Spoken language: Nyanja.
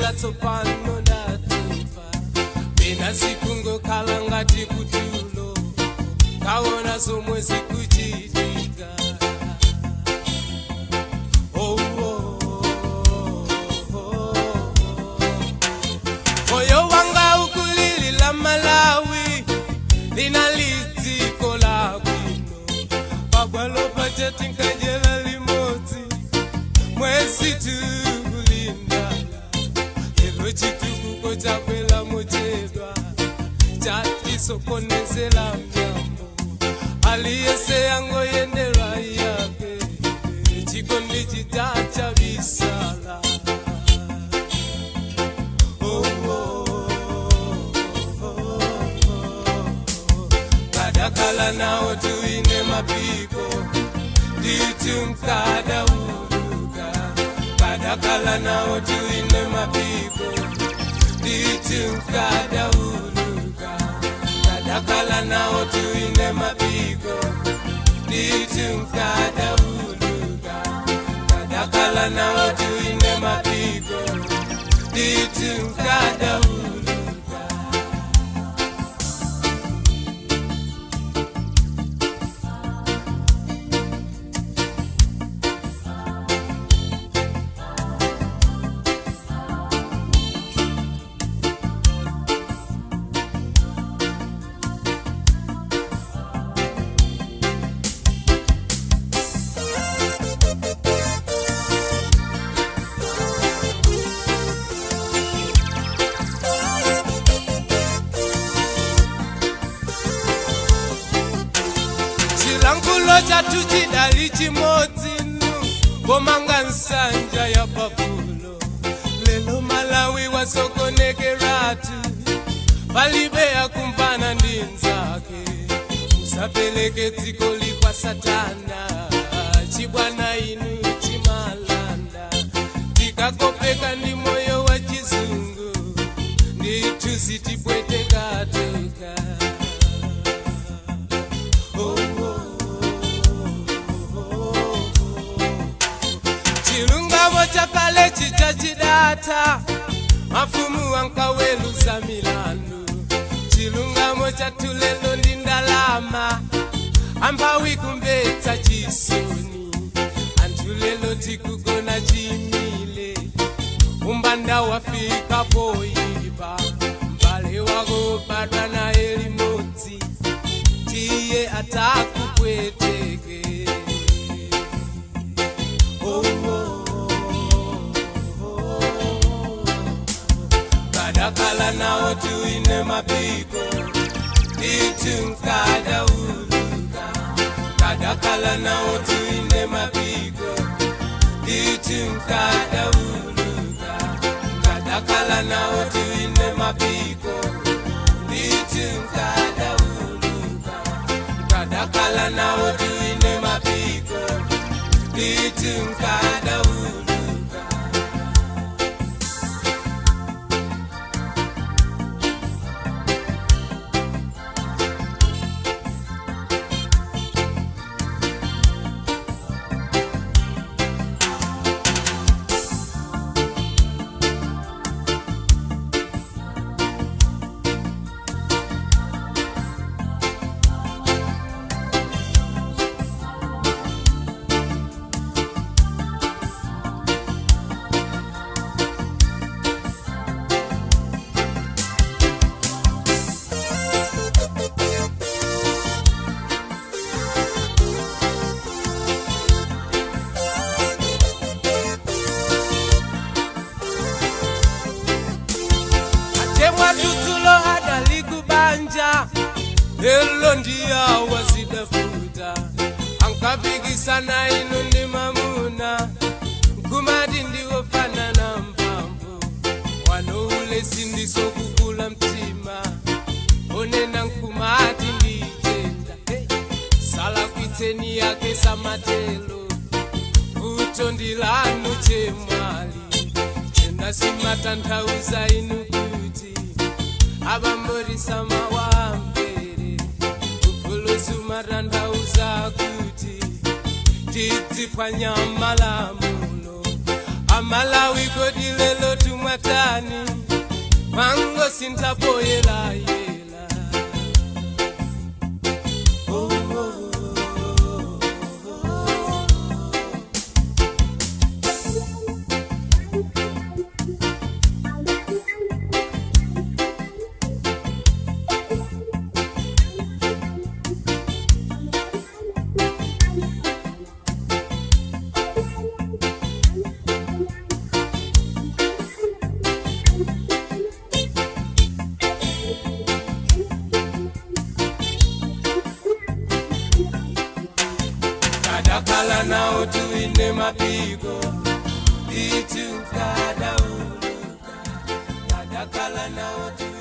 Ndabwela tsopano ndatupa Pena sikungo kalangati kutulo Kaona zomwe zikuchitika Moyo wanga ukulilila Malawi Linalitiko la bwino Pabwalo pacha tinkajela limoti Mwezi tulindala Elo chitukuko chakwela mochedwa Chati sokonezela mnyambo Aliyese yango yendela yake Chikondi chitacha visala Kadakala nao tuine mapiko Ditumkada uluka Kadakala nao tuine mapiko Ditumkada uluka Kadakala nao tuine mapiko Ditumkada uluka Kadakala nao tuine mapiko Ditumkada uluka Chilangulo chatu chidali chimotinu Bomanga nsanja ya papulo Lelo Malawi wasokonekeratu Palibe ya kumpana ndinzake Usapeleke tikoli kwa satana Chibwana inu chimalanda Tikakopeka ni moyo wa chizungu Nditusi tipwete kateka Chilungamo chakale chichachidata Mafumu wankawelu za milandu Chilungamo chatulelo ndindalama Ampawi kumbeta chisoni Antulelo tikugona chimile Umbanda wafika poiba Mbale wago padwa na elimoti Tiye ataku kweteke Kadakala nao tuine mapiko Ditumkada uluka Kadakala nao tuine mapiko Ditumkada uluka Kadakala nao tuine mapiko Ditumkada uluka Kadakala nao tuine mapiko Ditumkada uluka Elo ndia wazidafuta Ankapikisana inu ndi mamuna Nkumadi ndiwo fana na mpambu Wano ule sindiso kukula mtima Onena nkumadi nditenda Sala kuiteni yake samatelo Uto ndilanu chemwali Chenda simata ntauza inu kuti Abambori samawambe Sumaranda uzakuti Titi panyama la muno Amalawi kodi lelo tumwatani mango sintapo yela yela. Oh, oh, oh, oh. Kadakala na utuine mapigo itu kada uluka. Kadakala na utuine